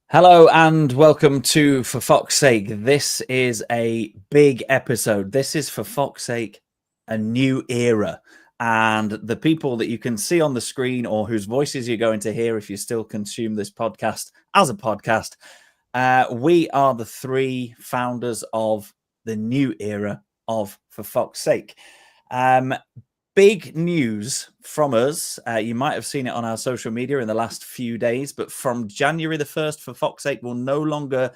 Hello and welcome to For Fox's Sake. This is a big episode. This is, for Fox's sake, a new era. And the people that you can see on the screen or whose voices you're going to hear if you still consume this podcast as a podcast, we are the three founders of the new era of For Fox's Sake. Big news from us. You might have seen it on our social media in the last few days, but from January the 1st, For Fox's Sake will no longer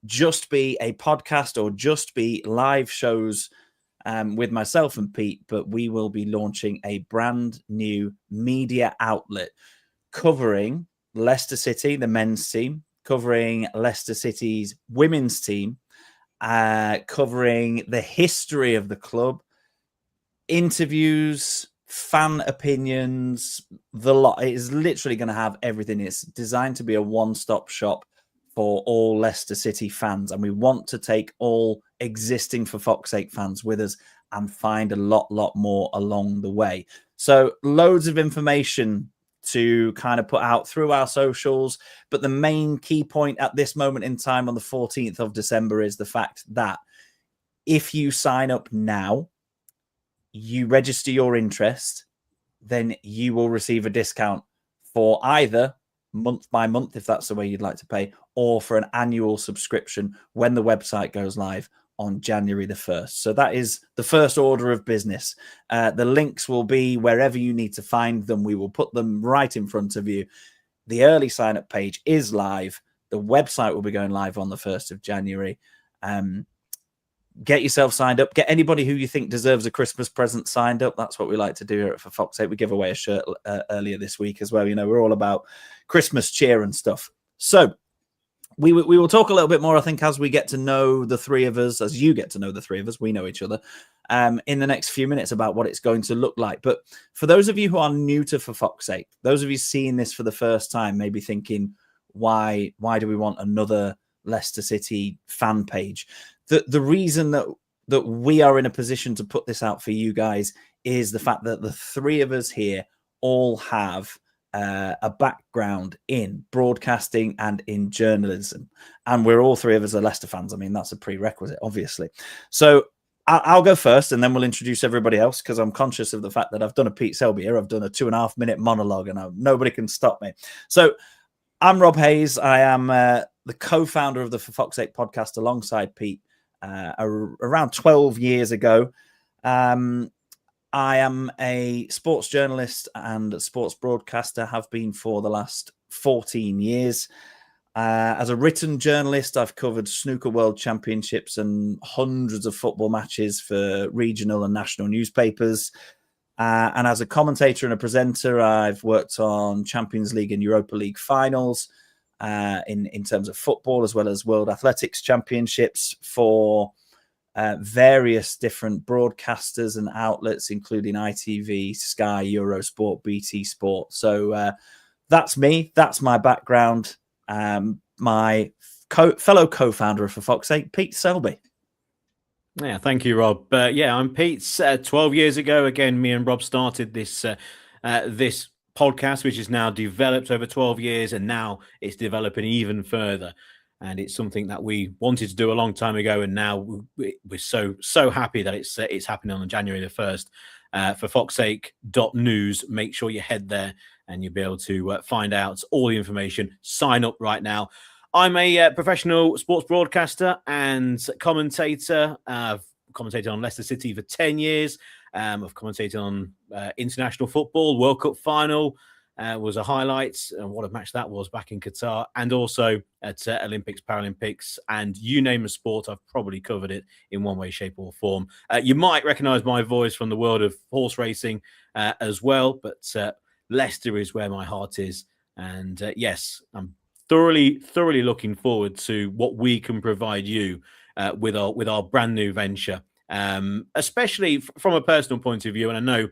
just be a podcast or just be live shows with myself and Pete, but we will be launching a brand new media outlet covering Leicester City, the men's team, covering Leicester City's women's team, covering the history of the club, interviews, fan opinions, the lot. It is literally going to have everything. It's designed to be a one-stop shop for all Leicester City fans, and we want to take all existing For Fox's Sake fans with us and find a lot more along the way. So loads of information to kind of put out through our socials, but the main key point at this moment in time on the 14th of December is the fact that if you sign up now, you register your interest, then you will receive a discount for either month by month, if that's the way you'd like to pay, or for an annual subscription when the website goes live on January the 1st. So that is the first order of business. The links will be wherever you need to find them. We will put them right in front of you. The early sign-up page is live. The website will be going live on the 1st of January. Get yourself signed up. Get anybody who you think deserves a Christmas present signed up. That's what we like to do here at For Fox's Sake. We give away a shirt earlier this week as well. You know, we're all about Christmas cheer and stuff. So we will talk a little bit more, I think, as we get to know the three of us, as you get to know the three of us. We know each other in the next few minutes about what it's going to look like. But for those of you who are new to For Fox's Sake, those of you seeing this for the first time, maybe thinking, why do we want another Leicester City fan page? The reason that we are in a position to put this out for you guys is the fact that the three of us here all have a background in broadcasting and in journalism. And we're all three of us are Leicester fans. I mean, that's a prerequisite, obviously. So I'll go first and then we'll introduce everybody else, because I'm conscious of the fact that I've done a Pete Selby here. I've done a 2.5-minute monologue and nobody can stop me. So I'm Rob Hayes. I am the co-founder of the For Fox's Sake podcast alongside Pete. Around 12 years ago. I am a sports journalist and a sports broadcaster, have been for the last 14 years. As a written journalist, I've covered snooker world championships and hundreds of football matches for regional and national newspapers. And as a commentator and a presenter, I've worked on Champions League and Europa League finals, in terms of football, as well as World Athletics Championships for various different broadcasters and outlets, including ITV, Sky, Eurosport, BT Sport. So that's me. That's my background. My fellow co-founder of For Fox's Sake, Pete Selby. Yeah, thank you, Rob. Yeah, I'm Pete. 12 years ago, again, me and Rob started this this podcast, which is now developed over 12 years, and now it's developing even further. And it's something that we wanted to do a long time ago, and now we're so happy that it's happening on January the 1st. For foxsake.news, make sure you head there and you'll be able to find out all the information. Sign up right now. I'm a professional sports broadcaster and commentator. I've commentated on Leicester City for 10 years. I've commentated on international football. World Cup final was a highlight, and what a match that was back in Qatar, and also at Olympics, Paralympics, and you name a sport, I've probably covered it in one way, shape or form. You might recognize my voice from the world of horse racing as well, but Leicester is where my heart is. And yes, I'm thoroughly looking forward to what we can provide you with our brand new venture. Especially from a personal point of view. And I know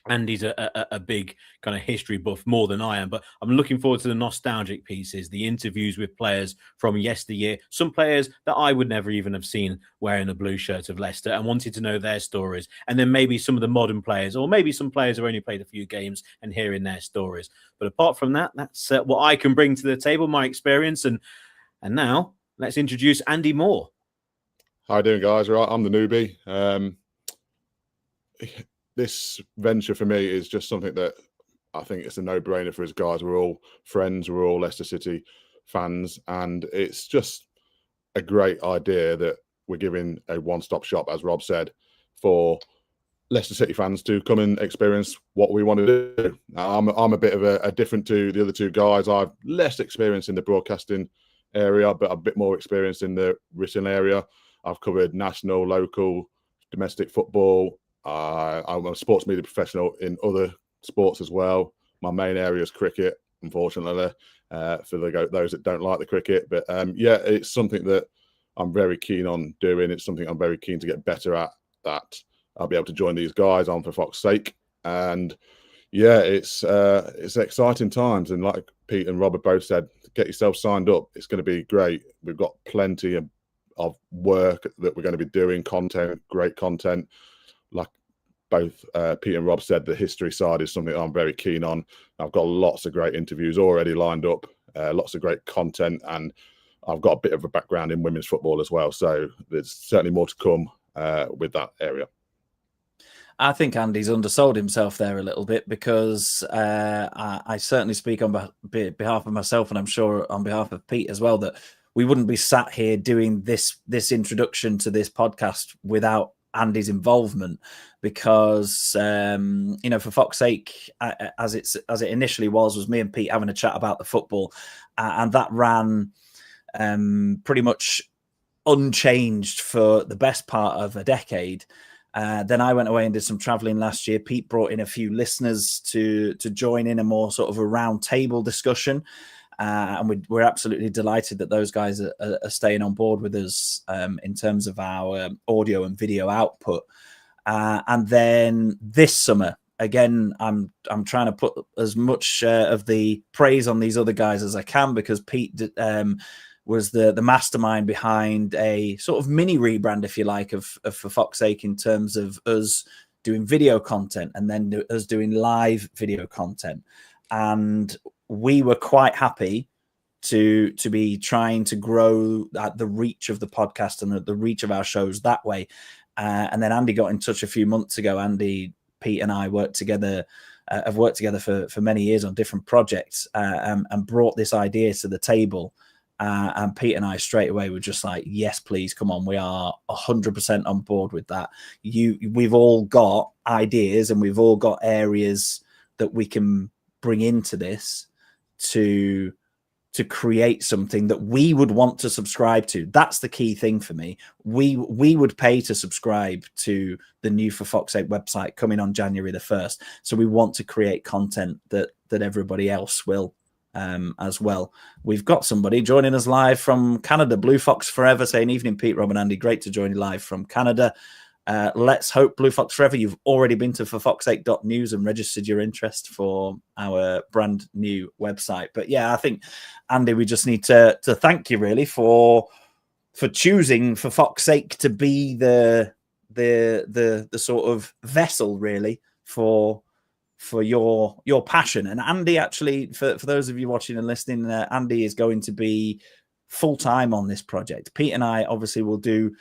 Andy's a big kind of history buff, more than I am, but I'm looking forward to the nostalgic pieces, the interviews with players from yesteryear, some players that I would never even have seen wearing a blue shirt of Leicester, and wanted to know their stories. And then maybe some of the modern players, or maybe some players who only played a few games, and hearing their stories. But apart from that, that's what I can bring to the table, my experience. And now let's introduce Andy Moore. How you doing, guys? Right, I'm the newbie. This venture for me is just something that I think it's a no-brainer for us guys. We're all friends, we're all Leicester City fans, and it's just a great idea that we're giving a one-stop shop, as Rob said, for Leicester City fans to come and experience what we want to do. I'm a bit of a different to the other two guys. I've less experience in the broadcasting area, but a bit more experience in the written area. I've covered national, local, domestic football. I'm a sports media professional in other sports as well. My main area is cricket, unfortunately, for those that don't like the cricket. But yeah, it's something that I'm very keen on doing. It's something I'm very keen to get better at, that I'll be able to join these guys on for Fox's sake. And yeah, it's exciting times. And like Pete and Robert both said, get yourself signed up. It's going to be great. We've got plenty of work that we're going to be doing, content, great content. Like both Pete and Rob said, the history side is something I'm very keen on. I've got lots of great interviews already lined up, lots of great content, and I've got a bit of a background in women's football as well. So there's certainly more to come with that area. I think Andy's undersold himself there a little bit, because I certainly speak on behalf of myself, and I'm sure on behalf of Pete as well, that we wouldn't be sat here doing this introduction to this podcast without Andy's involvement, because for Fox's sake, as it initially was me and Pete having a chat about the football, and that ran pretty much unchanged for the best part of a decade. Then I went away and did some traveling last year. Pete brought in a few listeners to join in a more sort of a round table discussion. And we're absolutely delighted that those guys are staying on board with us in terms of our audio and video output. And then this summer, again, I'm trying to put as much of the praise on these other guys as I can, because Pete was the mastermind behind a sort of mini rebrand, if you like, of For Fox's Sake, in terms of us doing video content and then us doing live video content. And we were quite happy to be trying to grow the reach of the podcast and the reach of our shows that way. And then Andy got in touch a few months ago. Andy, Pete and I have worked together for many years on different projects, and brought this idea to the table. And Pete and I straight away were just like, yes, please, come on. We are 100% on board with that. We've all got ideas, and we've all got areas that we can bring into this to create something that we would want to subscribe to. That's the key thing for me. We would pay to subscribe to the new For Fox's Sake website coming on January the 1st. So we want to create content that everybody else will as well. We've got somebody joining us live from Canada, Blue Fox Forever, saying, evening, Pete, Rob and Andy. Great to join you live from Canada. Let's hope, Blue Fox Forever, you've already been to forfoxsake.news and registered your interest for our brand new website. But yeah, I think, Andy, we just need to thank you really for choosing For Fox's Sake to be the sort of vessel really for your passion. And Andy, actually, for those of you watching and listening, Andy is going to be full-time on this project. Pete and I obviously will do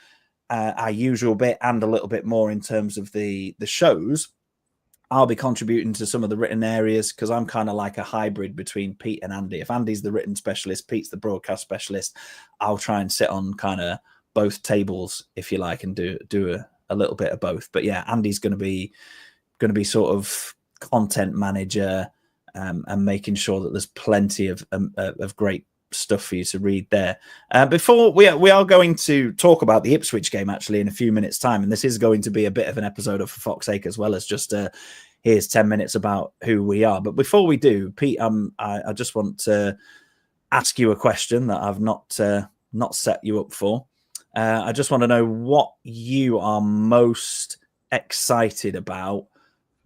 our usual bit and a little bit more in terms of the shows. I'll be contributing to some of the written areas, because I'm kind of like a hybrid between Pete and Andy. If Andy's the written specialist, Pete's the broadcast specialist, I'll try and sit on kind of both tables, if you like, and do a little bit of both. But yeah, Andy's going to be sort of content manager, and making sure that there's plenty of great stuff for you to read there. Before we are going to talk about the Ipswich game actually in a few minutes time, and this is going to be a bit of an episode of For Fox's Sake, as well as just here's 10 minutes about who we are. But before we do, Pete, I just want to ask you a question that I've not set you up for. I just want to know what you are most excited about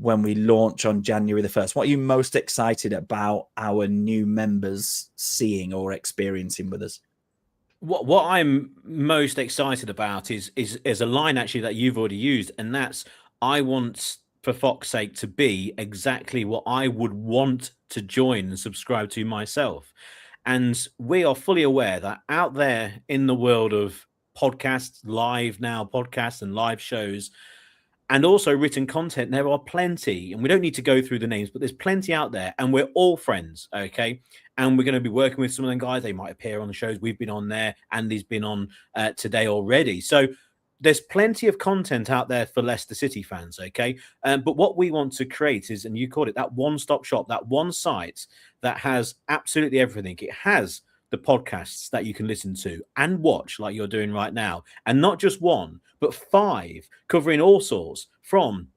when we launch on January the 1st? What are you most excited about our new members seeing or experiencing with us? What I'm most excited about is a line actually that you've already used, and that's, I want For Fox's Sake to be exactly what I would want to join and subscribe to myself. And we are fully aware that out there in the world of podcasts, live now podcasts and live shows, and also written content, there are plenty, and we don't need to go through the names, but there's plenty out there, and we're all friends, okay? And we're going to be working with some of them guys. They might appear on the shows. We've been on there. Andy's been on today already. So there's plenty of content out there for Leicester City fans, okay? But what we want to create is, and you called it, that one-stop shop, that one site that has absolutely everything. It has the podcasts that you can listen to and watch like you're doing right now. And not just one, but 5, covering all sorts, from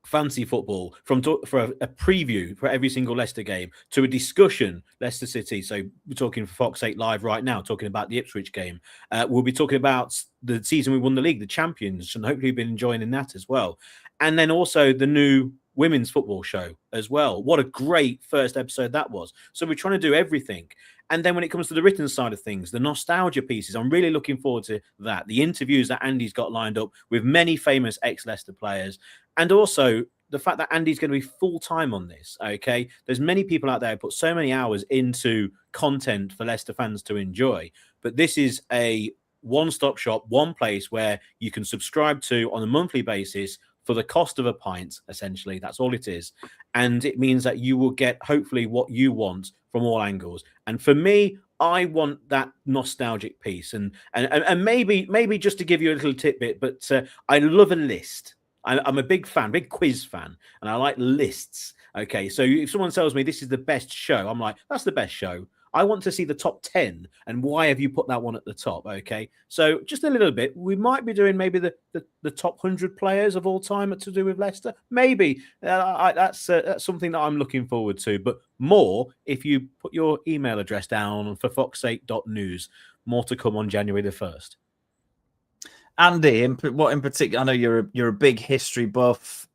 fantasy football, for a preview for every single Leicester game, to a discussion, Leicester City. So we're talking For Fox's Sake live right now, talking about the Ipswich game. We'll be talking about the season we won the league, the champions, and hopefully you've been enjoying that as well. And then also the new women's football show as well. What a great first episode that was. So we're trying to do everything. And then when it comes to the written side of things, the nostalgia pieces, I'm really looking forward to that. The interviews that Andy's got lined up with many famous ex-Leicester players. And also the fact that Andy's going to be full-time on this, okay? There's many people out there who put so many hours into content for Leicester fans to enjoy. But this is a one-stop shop, one place where you can subscribe to on a monthly basis for the cost of a pint, essentially. That's all it is. And it means that you will get, hopefully, what you want from all angles. And for me, I want that nostalgic piece. And maybe just to give you a little tidbit, but I love a list. I'm a big fan, big quiz fan, and I like lists. Okay, so if someone tells me this is the best show, I'm like, that's the best show. I want to see the top 10, and why have you put that one at the top? Okay, so just a little bit. We might be doing maybe the top 100 players of all time to do with Leicester. Maybe that's something that I'm looking forward to. But more if you put your email address down for foxsake.news. More to come on January the 1st. Andy, what in particular? I know you're a big history buff,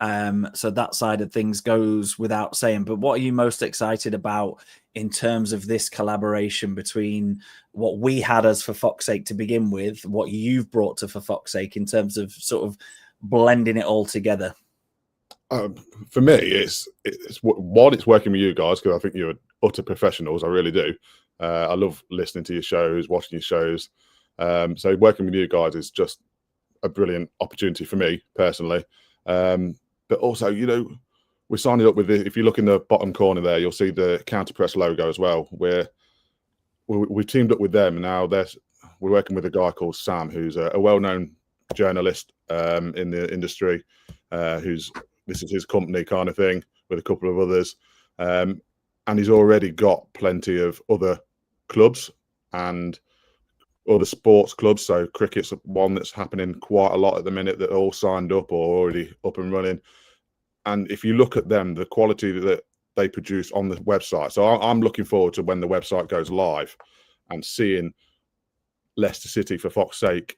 so that side of things goes without saying. But what are you most excited about in terms of this collaboration between what we had as For Fox's Sake to begin with, what you've brought to For Fox's Sake in terms of sort of blending it all together? For me, it's working with you guys, because I think you're utter professionals. I really do. I love listening to your shows, watching your shows. So working with you guys is just a brilliant opportunity for me personally. But also, you know, we're signing up with if you look in the bottom corner there, you'll see the Counter Press logo as well. We've teamed up with them, and now we're working with a guy called Sam, who's a well-known journalist in the industry. This is his company kind of thing, with a couple of others, and he's already got plenty of other clubs and other sports clubs. So cricket's one that's happening quite a lot at the minute, that are all signed up or already up and running. And if you look at them, the quality that they produce on the website. So I'm looking forward to when the website goes live and seeing Leicester City For Fox's Sake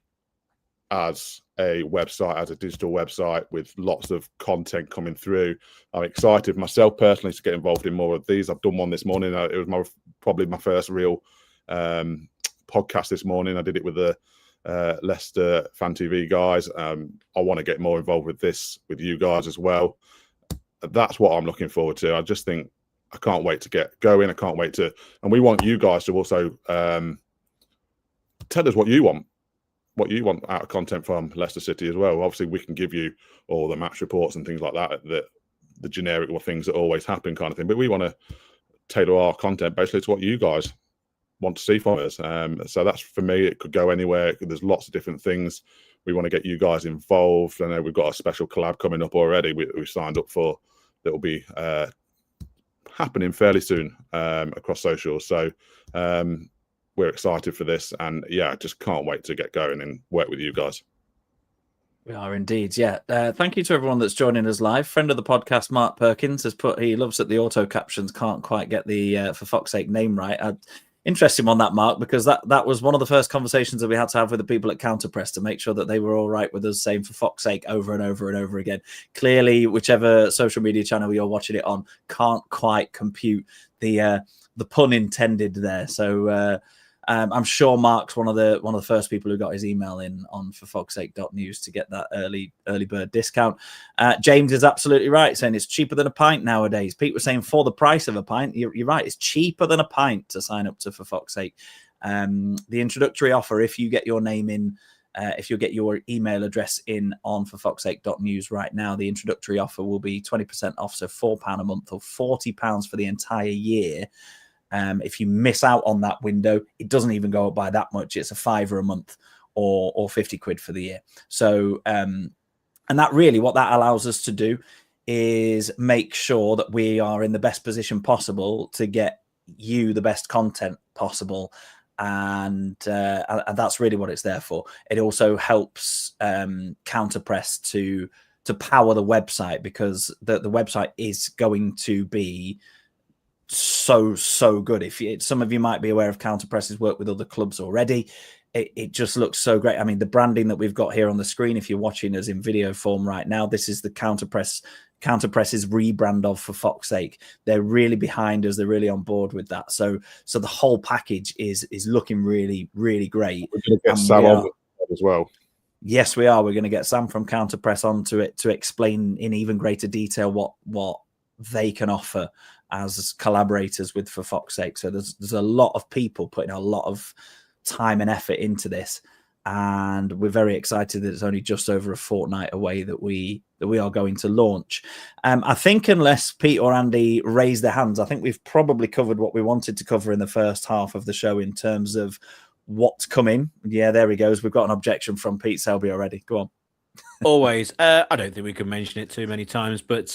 as a website, as a digital website with lots of content coming through. I'm excited myself personally to get involved in more of these. I've done one this morning. It was probably my first real podcast this morning. I did it with the Leicester Fan TV guys. I want to get more involved with this with you guys as well. That's what I'm looking forward to. I just think I can't wait to get going. I can't wait to, and we want you guys to also tell us what you want out of content from Leicester City as well. Obviously, we can give you all the match reports and things like that, the generic things that always happen kind of thing. But we want to tailor our content basically to what you guys want to see from us. So that's, for me, it could go anywhere. There's lots of different things. We want to get you guys involved. I know we've got a special collab coming up already. We signed up for, that will be happening fairly soon across socials. So we're excited for this, and I just can't wait to get going and work with you guys. We are indeed, yeah. Thank you to everyone that's joining us live. Friend of the podcast, Mark Perkins, has put, he loves that the auto captions can't quite get the For Fox's Sake name right. Interesting on that, Mark, because that was one of the first conversations that we had to have with the people at Counterpress to make sure that they were all right with us saying "for fuck's sake" over and over and over again. Clearly, whichever social media channel you're watching it on can't quite compute the pun intended there. So I'm sure Mark's one of the first people who got his email in on forfogsake.news to get that early bird discount. James is absolutely right, saying it's cheaper than a pint nowadays. Pete was saying for the price of a pint. You're right, it's cheaper than a pint to sign up to For Fuck's Sake. The introductory offer, if you get your name in, if you get your email address in on forfogsake.news right now, the introductory offer will be 20% off, so £4 a month or £40 for the entire year. If you miss out on that window, it doesn't even go up by that much. It's a £5 a month or 50 quid for the year. So, and that really, what that allows us to do is make sure that we are in the best position possible to get you the best content possible. And that's really what it's there for. It also helps Counterpress to power the website, because the website is going to be so good. If some of you might be aware of Counterpress's work with other clubs already, it just looks so great. I mean, the branding that we've got here on the screen, if you're watching us in video form right now, this is the Counterpress's rebrand of For Fuck's Sake. They're really behind us. They're really on board with that. So the whole package is looking really, really great. We're going to get Sam on as well. Yes, we are. We're going to get Sam from Counterpress onto it to explain in even greater detail what they can offer as collaborators with For Fuck's Sake. So there's a lot of people putting a lot of time and effort into this, and we're very excited that it's only just over a fortnight away that we are going to launch. I think unless Pete or Andy raise their hands, I think we've probably covered what we wanted to cover in the first half of the show in terms of what's coming. Yeah, there he goes. We've got an objection from Pete Selby already. Go on. Always. I don't think we can mention it too many times, but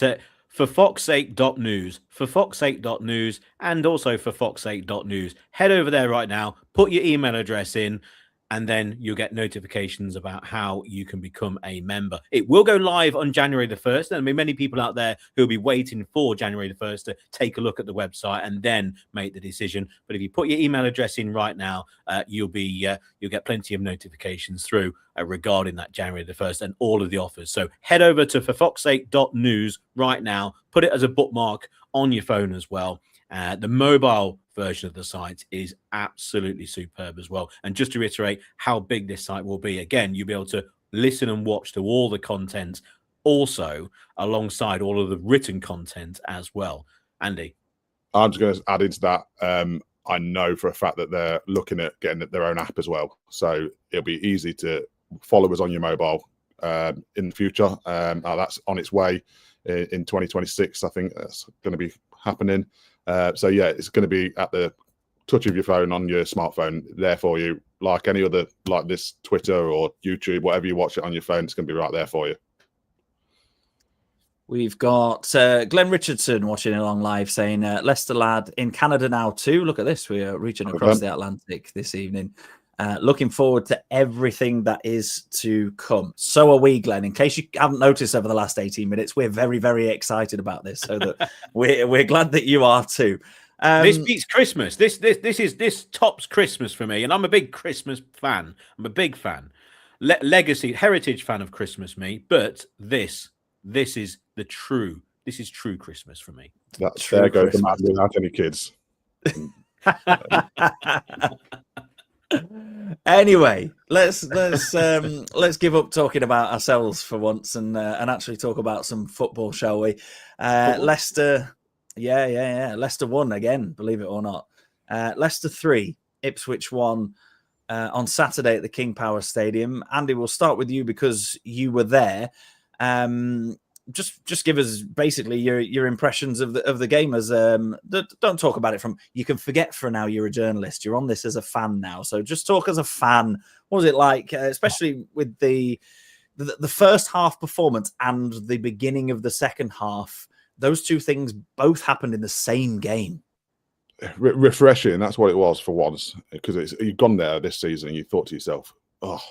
forfoxsake.news, forfoxsake.news, and also forfoxsake.news. Head over there right now, put your email address in, and then you'll get notifications about how you can become a member. It will go live on January the 1st. There'll be many people out there who'll be waiting for January the 1st to take a look at the website and then make the decision. But if you put your email address in right now, you'll get plenty of notifications through regarding that January the 1st and all of the offers. So head over to forfoxsake.news right now. Put it as a bookmark on your phone as well. The mobile version of the site is absolutely superb as well. And just to reiterate how big this site will be, again, you'll be able to listen and watch to all the content, also alongside all of the written content as well. Andy? I'm just going to add into that. I know for a fact that they're looking at getting their own app as well. So it'll be easy to follow us on your mobile in the future. That's on its way in 2026. I think that's going to be happening. So yeah, it's going to be at the touch of your phone on your smartphone there for you, like any other, like this Twitter or YouTube, whatever you watch it on your phone, it's going to be right there for you. We've got Glenn Richardson watching along live saying, Leicester lad in Canada now too. Look at this. We are reaching across the Atlantic this evening. Looking forward to everything that is to come. So are we, Glenn. In case you haven't noticed over the last 18 minutes, we're very, very excited about this. So that we're glad that you are too. This beats Christmas. This tops Christmas for me, and I'm a big Christmas fan. I'm a big fan, legacy, heritage fan of Christmas. Me, but this is true Christmas for me. That's true. There goes the man without any kids. Anyway, let's give up talking about ourselves for once and actually talk about some football, shall we? Leicester, yeah. Leicester won again, believe it or not. Leicester 3, Ipswich 1 on Saturday at the King Power Stadium. Andy, we'll start with you because you were there. Just give us basically your impressions of the game. As don't talk about it from, you can forget for now you're a journalist. You're on this as a fan now, so just talk as a fan. What was it like, especially with the first half performance and the beginning of the second half? Those two things both happened in the same game. Refreshing. That's what it was for once, because you've gone there this season and you thought to yourself, oh,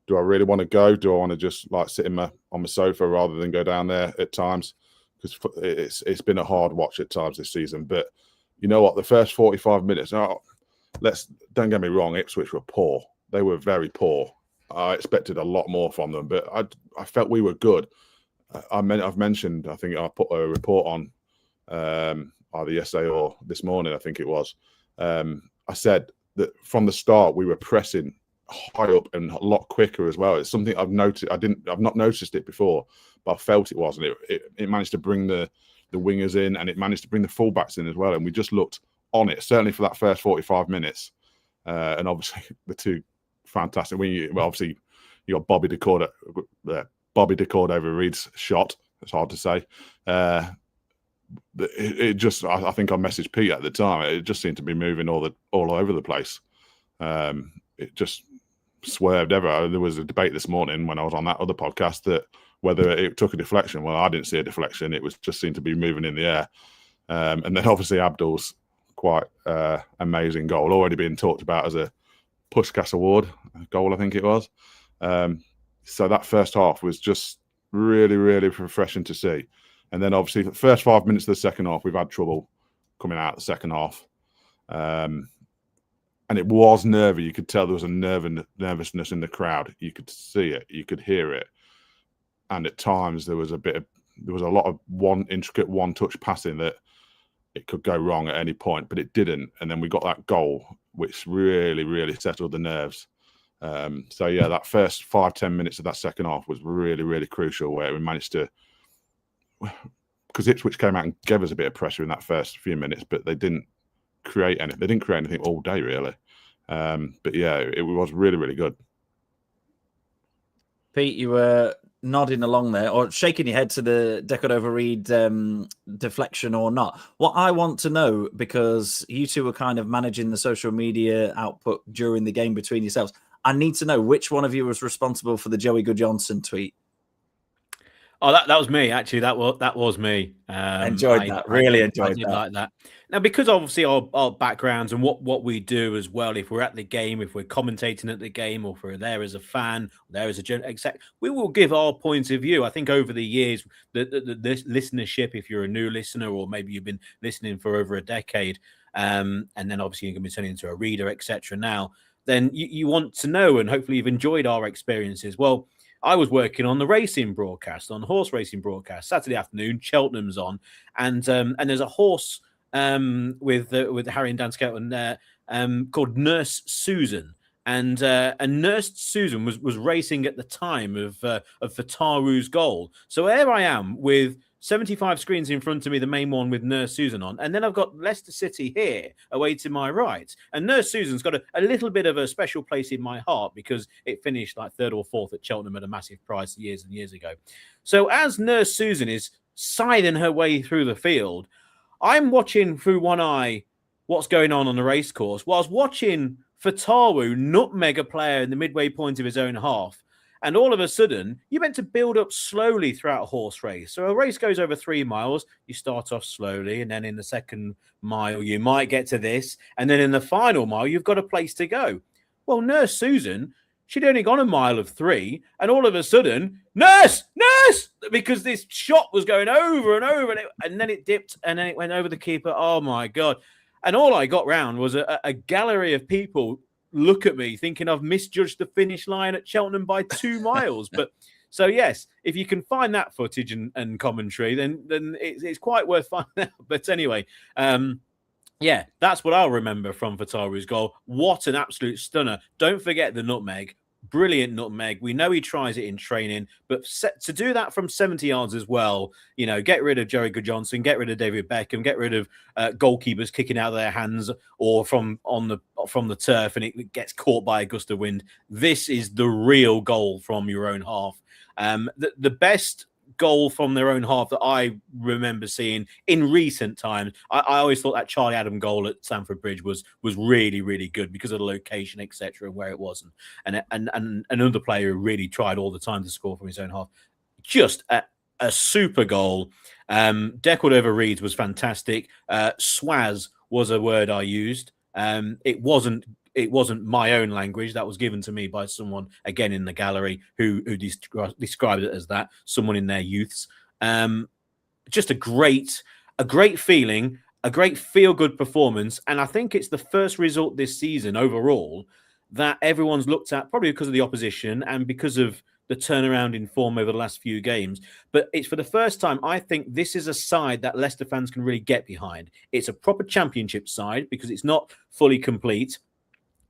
do I really want to go? Do I want to just like sit on my sofa rather than go down there at times? Because it's been a hard watch at times this season. But you know what? The first 45 minutes, don't get me wrong, Ipswich were poor. They were very poor. I expected a lot more from them, but I felt we were good. I've mentioned, I think I put a report on either yesterday or this morning, I think it was. I said that from the start we were pressing high up and a lot quicker as well. It's something I've noticed. I've not noticed it before, but I felt it was, and it managed to bring the wingers in, and it managed to bring the fullbacks in as well. And we just looked on it, certainly for that first 45 minutes. And obviously the two fantastic. Obviously you got Bobby Decord over Reed's shot. It's hard to say. It just, I think I messaged Pete at the time. It just seemed to be moving all over the place. It just swerved ever. There was a debate this morning when I was on that other podcast that whether it took a deflection. Well, I didn't see a deflection. It was just seemed to be moving in the air. And then obviously Abdul's quite amazing goal, already being talked about as a Pushkas Award goal, I think it was. So that first half was just really, really refreshing to see. And then obviously the first 5 minutes of the second half, we've had trouble coming out the second half. And it was nervy. You could tell there was a nervousness in the crowd. You could see it. You could hear it. And at times there was a lot of intricate one-touch passing that it could go wrong at any point, but it didn't. And then we got that goal, which really, really settled the nerves. So yeah, that first 5-10 minutes of that second half was really, really crucial, where we managed to, because Ipswich came out and gave us a bit of pressure in that first few minutes, but they didn't create anything. They didn't create anything all day, really. But yeah, it was really, really good. Pete, you were nodding along there or shaking your head to the Decordova-Reid deflection or not. What I want to know, because you two were kind of managing the social media output during the game between yourselves, I need to know which one of you was responsible for the Joey Goodjohnson tweet. Oh, that was me, actually. That was me. Enjoyed that. Really enjoyed that. Like that. Now, because obviously our backgrounds and what we do as well, if we're at the game, if we're commentating at the game, or if we're there as a fan, there as a general exec, we will give our point of view. I think over the years, the listenership, if you're a new listener or maybe you've been listening for over a decade, and then obviously you're going to be turning into a reader, etc. now, then you want to know, and hopefully you've enjoyed our experiences. Well, I was working on the racing broadcast, on horse racing broadcast, Saturday afternoon. Cheltenham's on, and there's a horse with Harry and Dan Skelton called Nurse Susan, and Nurse Susan was racing at the time of Fataru's goal. So there I am with 75 screens in front of me, the main one with Nurse Susan on. And then I've got Leicester City here away to my right. And Nurse Susan's got a little bit of a special place in my heart because it finished like third or fourth at Cheltenham at a massive price years and years ago. So as Nurse Susan is siding her way through the field, I'm watching through one eye what's going on the race course, whilst watching Fataru nutmeg a player in the midway point of his own half. And all of a sudden, you're meant to build up slowly throughout a horse race. So a race goes over 3 miles. You start off slowly. And then in the second mile, you might get to this. And then in the final mile, you've got a place to go. Well, Nurse Susan, she'd only gone a mile of 3. And all of a sudden, Nurse! Because this shot was going over and over. And then it dipped and then it went over the keeper. Oh, my God. And all I got round was a gallery of people look at me thinking I've misjudged the finish line at Cheltenham by 2 miles. But so, yes, if you can find that footage and commentary, then it's quite worth finding out. But anyway, yeah, that's what I'll remember from Fataru's goal. What an absolute stunner. Don't forget the nutmeg. Brilliant nutmeg. We know he tries it in training, but to do that from 70 yards as well, you know, get rid of Joey Goodjohnson, get rid of David Beckham, get rid of goalkeepers kicking out of their hands or from the turf, and it gets caught by a gust of wind. This is the real goal from your own half. The best goal from their own half that I remember seeing in recent times. I always thought that Charlie Adam goal at Stamford Bridge was really, really good because of the location, etc., and where it was, and another player who really tried all the time to score from his own half. Just a super goal. Decordova-Reid was fantastic. Swaz was a word I used. It wasn't my own language. That was given to me by someone, again, in the gallery who described it as that, someone in their youths. Just a great feeling. a great feel-good performance. And I think it's the first result this season overall that everyone's looked at, probably because of the opposition and because of the turnaround in form over the last few games. But it's for the first time, I think this is a side that Leicester fans can really get behind. It's a proper championship side because it's not fully complete.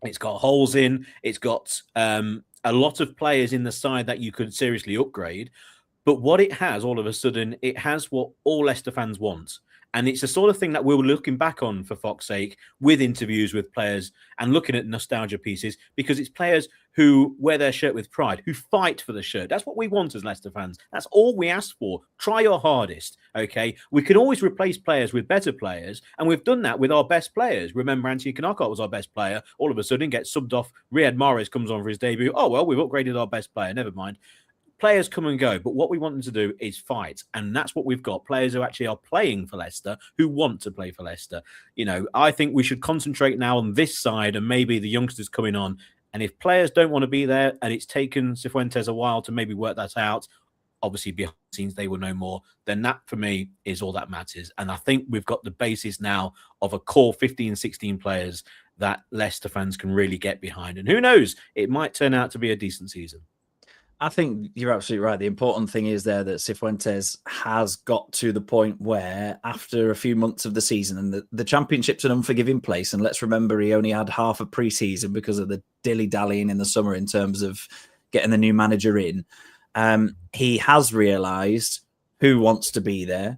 It's got holes in. It's got a lot of players in the side that you could seriously upgrade. But what it has, all of a sudden, it has what all Leicester fans want. And it's the sort of thing that we're looking back on, for fuck's sake, with interviews with players and looking at nostalgia pieces, because it's players who wear their shirt with pride, who fight for the shirt. That's what we want as Leicester fans. That's all we ask for. Try your hardest, okay? We can always replace players with better players, and we've done that with our best players. Remember, Anthony Knockout was our best player. All of a sudden, gets subbed off. Riyad Mahrez comes on for his debut. Oh, well, we've upgraded our best player. Never mind. Players come and go, but what we want them to do is fight. And that's what we've got. Players who actually are playing for Leicester, who want to play for Leicester. You know, I think we should concentrate now on this side and maybe the youngsters coming on. And if players don't want to be there, and it's taken Cifuentes a while to maybe work that out, obviously behind the scenes they will know more, then that for me is all that matters. And I think we've got the basis now of a core 15, 16 players that Leicester fans can really get behind. And who knows, it might turn out to be a decent season. I think you're absolutely right. The important thing is there that Cifuentes has got to the point where, after a few months of the season, and the Championship's an unforgiving place, and let's remember he only had half a pre-season because of the dilly-dallying in the summer in terms of getting the new manager in. He has realised who wants to be there,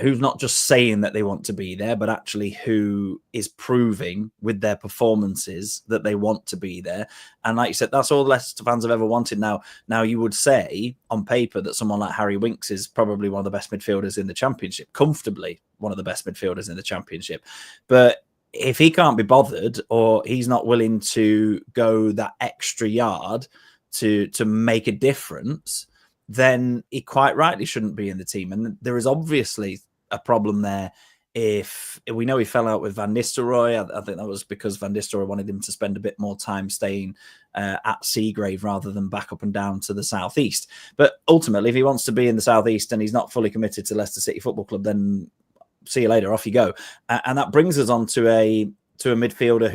who's not just saying that they want to be there, but actually who is proving with their performances that they want to be there. And like you said, that's all Leicester fans have ever wanted. Now you would say on paper that someone like Harry Winks is probably one of the best midfielders in the Championship, comfortably one of the best midfielders in the Championship. But if he can't be bothered, or he's not willing to go that extra yard to make a difference, then he quite rightly shouldn't be in the team. And there is obviously a problem there. If we know he fell out with Van Nistelrooy, I think that was because Van Nistelrooy wanted him to spend a bit more time staying at Seagrave rather than back up and down to the southeast. But ultimately, if he wants to be in the southeast and he's not fully committed to Leicester City Football Club, then see you later, off you go. And that brings us on to a midfielder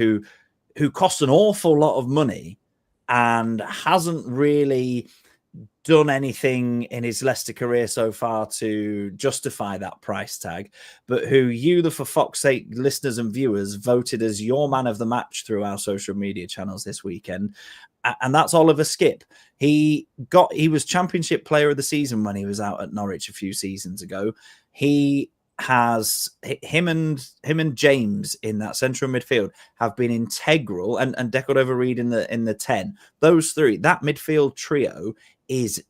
who costs an awful lot of money and hasn't really done anything in his Leicester career so far to justify that price tag, but who you, the For Fox's Sake listeners and viewers, voted as your man of the match through our social media channels this weekend. And that's Oliver Skipp. He was Championship Player of the Season when he was out at Norwich a few seasons ago. He has him and James in that central midfield have been integral, and Deco Overreed in the 10. Those three, that midfield trio is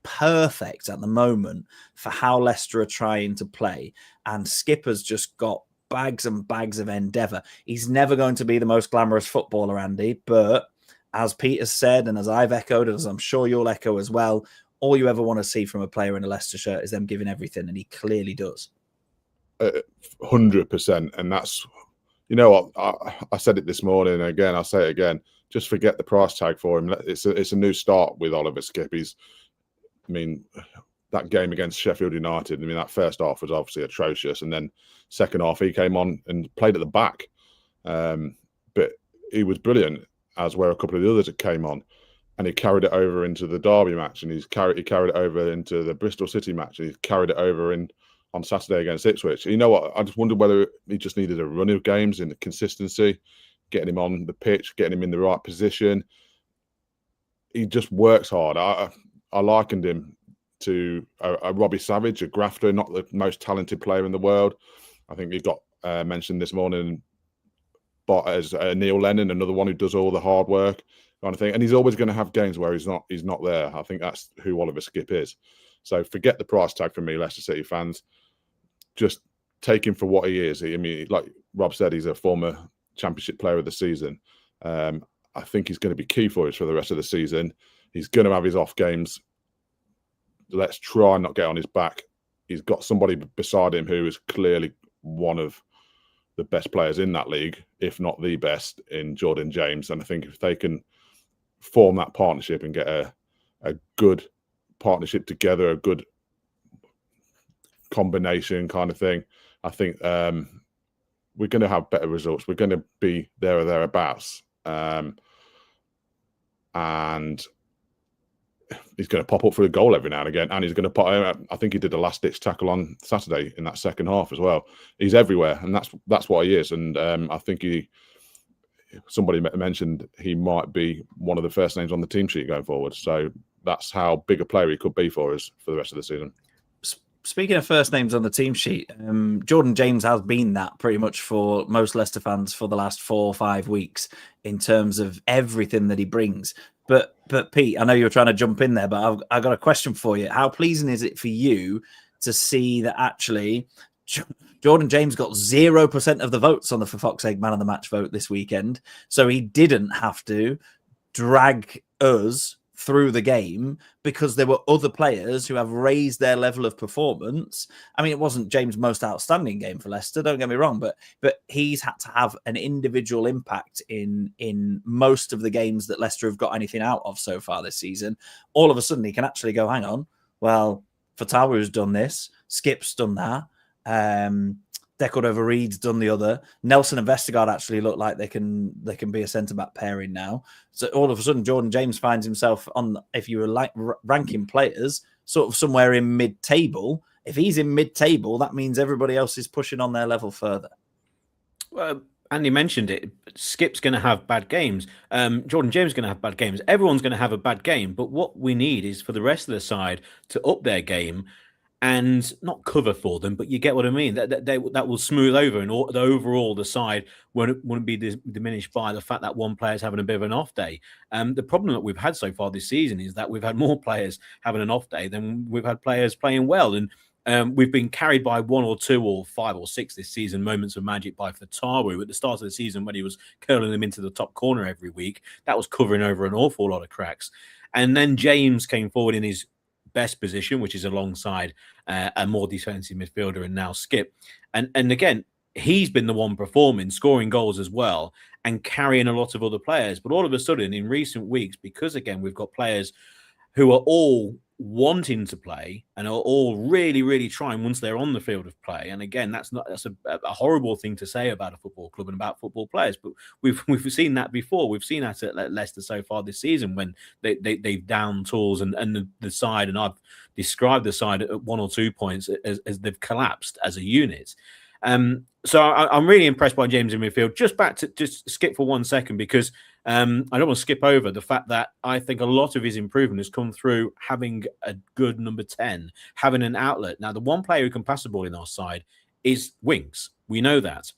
perfect at the moment for how Leicester are trying to play. And Skipper's just got bags and bags of endeavour. He's never going to be the most glamorous footballer, Andy, but as Peter said, and as I've echoed, and as I'm sure you'll echo as well, all you ever want to see from a player in a Leicester shirt is them giving everything, and he clearly does. 100%. And that's, you know what, I said it this morning, and again, I'll say it again, just forget the price tag for him. It's a new start with Oliver Skipp. That game against Sheffield United, that first half was obviously atrocious, and then second half he came on and played at the back. But he was brilliant, as were a couple of the others that came on, and he carried it over into the Derby match, and he carried it over into the Bristol City match, and he carried it over on Saturday against Ipswich. You know what? I just wondered whether he just needed a run of games in the consistency, getting him on the pitch, getting him in the right position. He just works hard. I likened him to a Robbie Savage, a grafter, not the most talented player in the world. I think he got mentioned this morning but as Neil Lennon, another one who does all the hard work kind of thing. And he's always going to have games where he's not there. I think that's who Oliver Skipp is. So forget the price tag for me, Leicester City fans. Just take him for what he is. Like Rob said, he's a former Championship Player of the Season. I think he's going to be key for us for the rest of the season. He's going to have his off games. Let's try and not get on his back. He's got somebody beside him who is clearly one of the best players in that league, if not the best, in Jordan James. And I think if they can form that partnership and get a good partnership together, a good combination kind of thing, I think we're going to have better results. We're going to be there or thereabouts. And he's going to pop up for a goal every now and again. And he's going to pop, I think he did a last-ditch tackle on Saturday in that second half as well. He's everywhere, and that's what he is. And I think somebody mentioned he might be one of the first names on the team sheet going forward. So that's how big a player he could be for us for the rest of the season. Speaking of first names on the team sheet, Jordan James has been that pretty much for most Leicester fans for the last 4 or 5 weeks in terms of everything that he brings. But Pete, I know you were trying to jump in there, but I've got a question for you. How pleasing is it for you to see that actually Jordan James got 0% of the votes on the For Fox's Sake Man of the Match vote this weekend, so he didn't have to drag us through the game because there were other players who have raised their level of performance. I mean, it wasn't James' most outstanding game for Leicester, don't get me wrong, but he's had to have an individual impact in most of the games that Leicester have got anything out of so far this season. All of a sudden, he can actually go, hang on, well, Fatawa's done this, Skip's done that, Decordova-Reid's done the other. Nelson and Vestergaard actually look like they can be a centre-back pairing now. So all of a sudden, Jordan James finds himself on, if you were like ranking players, sort of somewhere in mid-table. If he's in mid-table, that means everybody else is pushing on their level further. Well, Andy mentioned it. Skip's going to have bad games. Jordan James is going to have bad games. Everyone's going to have a bad game. But what we need is for the rest of the side to up their game and not cover for them, but you get what I mean. That will smooth over, and overall the side wouldn't be diminished by the fact that one player's having a bit of an off day. The problem that we've had so far this season is that we've had more players having an off day than we've had players playing well, and we've been carried by 1 or 2 or 5 or 6 this season. Moments of magic by Fatawu at the start of the season when he was curling them into the top corner every week. That was covering over an awful lot of cracks, and then James came forward in his best position, which is alongside a more defensive midfielder and now Skip. And again, he's been the one performing, scoring goals as well, and carrying a lot of other players. But all of a sudden, in recent weeks, because again, we've got players who are all wanting to play and are all really, really trying once they're on the field of play. And again, that's a horrible thing to say about a football club and about football players, but we've seen that before. We've seen that at Leicester so far this season when they've downed tools and the side, and I've described the side at 1 or 2 points as they've collapsed as a unit. So I'm really impressed by James in midfield. Just skip for 1 second because I don't want to skip over the fact that I think a lot of his improvement has come through having a good number 10, having an outlet. Now, the one player who can pass the ball in our side is Winks. We know that.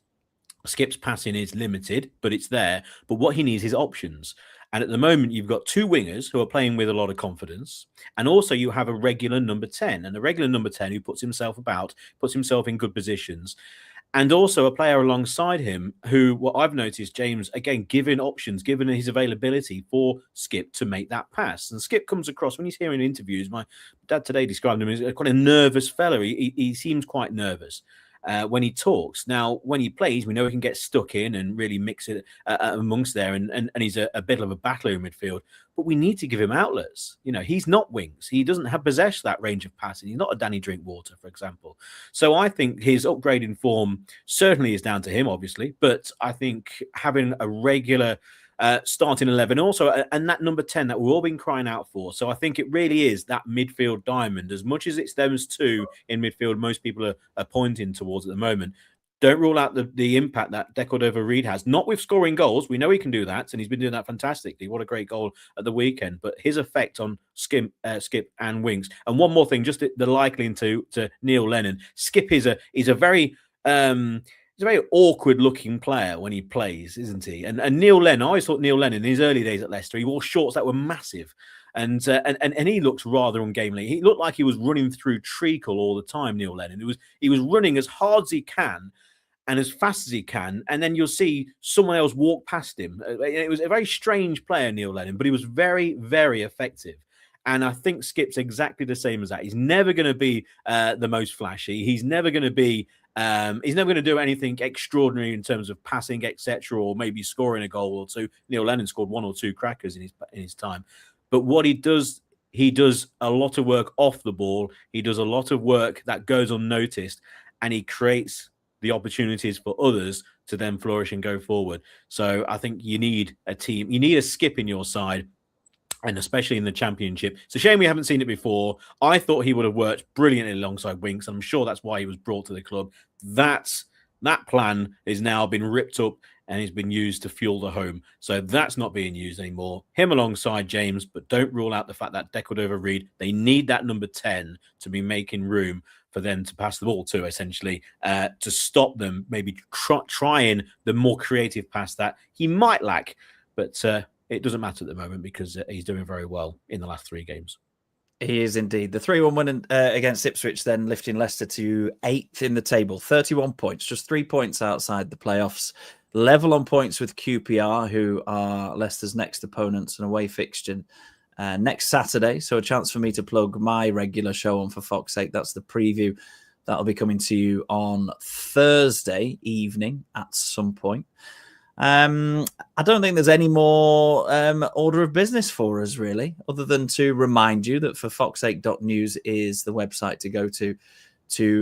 Skip's passing is limited, but it's there. But what he needs is options. And at the moment, you've got 2 wingers who are playing with a lot of confidence. And also you have a regular number 10. And a regular number 10 who puts himself in good positions. And also a player alongside him who, what I've noticed, James, again, given options, given his availability for Skip to make that pass. And Skip comes across, when he's hearing interviews, my dad today described him as quite a nervous fella. He seems quite nervous when he talks. Now, when he plays, we know he can get stuck in and really mix it amongst there. And he's a bit of a battler in midfield. But we need to give him outlets. You know, he's not Winks. He doesn't possess that range of passing. He's not a Danny Drinkwater, for example. So I think his upgrade in form certainly is down to him, obviously. But I think having a regular starting 11 also, and that number 10 that we've all been crying out for. So I think it really is that midfield diamond. As much as it's those 2 in midfield most people are pointing towards at the moment, don't rule out the impact that Decordova-Reid has. Not with scoring goals. We know he can do that, and he's been doing that fantastically. What a great goal at the weekend. But his effect on Skip and Winks. And one more thing, just the likening to Neil Lennon. Skip is a very he's a very awkward-looking player when he plays, isn't he? And Neil Lennon, I always thought Neil Lennon in his early days at Leicester, he wore shorts that were massive. And he looked rather ungainly. He looked like he was running through treacle all the time, Neil Lennon. He was running as hard as he can and as fast as he can, and then you'll see someone else walk past him. It was a very strange player, Neil Lennon, but he was very, very effective. And I think Skip's exactly the same as that. He's never going to be the most flashy. He's never going to be. He's never going to do anything extraordinary in terms of passing, etc., or maybe scoring a goal or 2. Neil Lennon scored 1 or 2 crackers in his time. But what he does a lot of work off the ball. He does a lot of work that goes unnoticed, and he creates the opportunities for others to then flourish and go forward. So I think you need a team, you need a Skip in your side, and especially in the Championship. It's a shame we haven't seen it before. I thought he would have worked brilliantly alongside Winks. I'm sure that's why he was brought to the club. That plan has now been ripped up and has been used to fuel the home. So that's not being used anymore. Him alongside James, but don't rule out the fact that Decordova-Reid, they need that number 10 to be making room for them to pass the ball to, essentially, to stop them maybe trying the more creative pass that he might lack. But it doesn't matter at the moment because he's doing very well in the last 3 games. He is indeed. The 3-1 win against Ipswich then lifting Leicester to 8th in the table. 31 points, just 3 points outside the playoffs. Level on points with QPR, who are Leicester's next opponents and away fixture next Saturday. So a chance for me to plug my regular show on For Fox's Sake. That's the preview. That'll be coming to you on Thursday evening at some point. I don't think there's any more order of business for us, really, other than to remind you that forfoxsake.news is the website to go to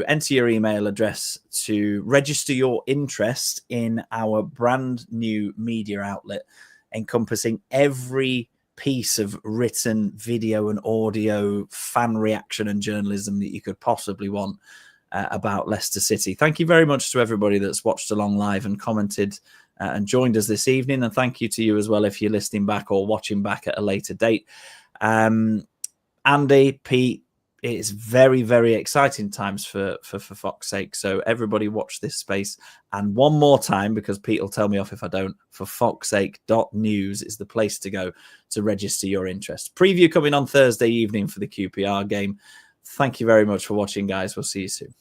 enter your email address, to register your interest in our brand new media outlet, encompassing every piece of written video and audio, fan reaction and journalism that you could possibly want about Leicester City. Thank you very much to everybody that's watched along live and commented and joined us this evening. And thank you to you as well if you're listening back or watching back at a later date. Andy, Pete, it's very, very exciting times for Fox's Sake. So everybody watch this space. And one more time, because Pete will tell me off if I don't, forfoxsake.news is the place to go to register your interest. Preview coming on Thursday evening for the QPR game. Thank you very much for watching, guys. We'll see you soon.